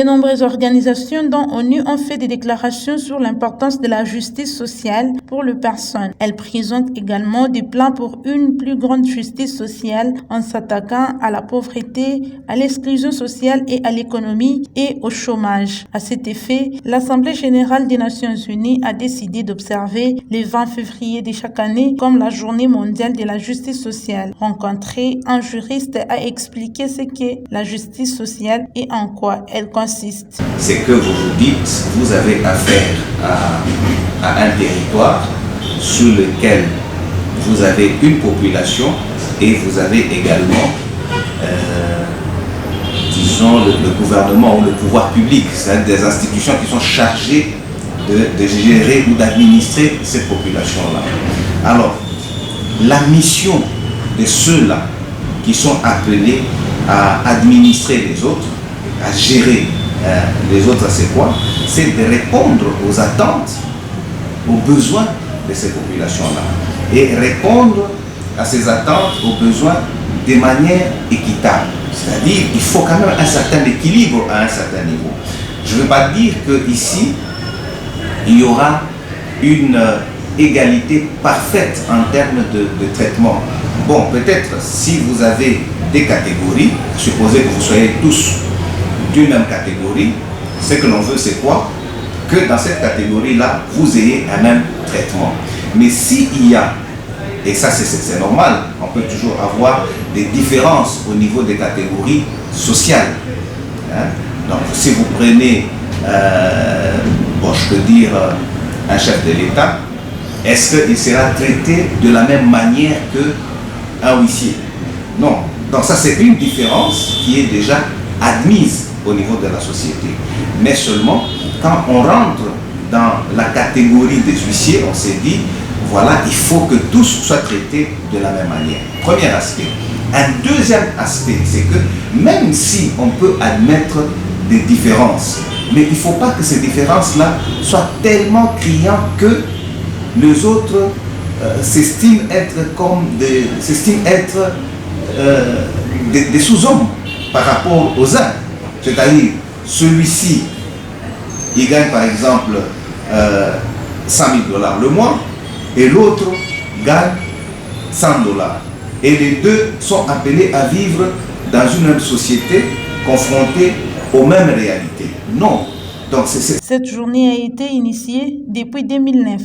De nombreuses organisations dont ONU ont fait des déclarations sur l'importance de la justice sociale pour les personnes. Elles présentent également des plans pour une plus grande justice sociale en s'attaquant à la pauvreté, à l'exclusion sociale et à l'économie et au chômage. À cet effet, l'Assemblée générale des Nations unies a décidé d'observer le 20 février de chaque année comme la journée mondiale de la justice sociale. Rencontré, un juriste a expliqué ce qu'est la justice sociale et en quoi elle consiste. C'est que vous vous dites, vous avez affaire à un territoire sur lequel vous avez une population et vous avez également, disons, le gouvernement ou le pouvoir public, c'est-à-dire des institutions qui sont chargées de gérer ou d'administrer cette population-là. Alors, la mission de ceux-là qui sont appelés à administrer les autres, à gérer les autres, c'est quoi? C'est de répondre aux attentes, aux besoins de ces populations-là. Et répondre à ces attentes, aux besoins de manière équitable. C'est-à-dire qu'il faut quand même un certain équilibre à un certain niveau. Je ne veux pas dire qu'ici, il y aura une égalité parfaite en termes de traitement. Bon, peut-être si vous avez des catégories, supposez que vous soyez tous d'une même catégorie, ce que l'on veut c'est quoi? Que dans cette catégorie-là, vous ayez un même traitement. Mais s'il y a, et ça c'est normal, on peut toujours avoir des différences au niveau des catégories sociales. Hein? Donc si vous prenez, bon, je peux dire, un chef de l'État, est-ce qu'il sera traité de la même manière qu'un huissier? Non. Donc ça c'est une différence qui est déjà admise au niveau de la société. Mais seulement quand on rentre dans la catégorie des huissiers, on s'est dit, voilà, il faut que tous soient traités de la même manière. Premier aspect. Un deuxième aspect, c'est que même si on peut admettre des différences, mais il ne faut pas que ces différences-là soient tellement criantes que les autres s'estiment être des sous-hommes par rapport aux uns. C'est-à-dire, celui-ci, il gagne par exemple 100 000 $ le mois, et l'autre gagne 100 $. Et les deux sont appelés à vivre dans une même société, confrontés aux mêmes réalités. Non. Donc, Cette journée a été initiée depuis 2009.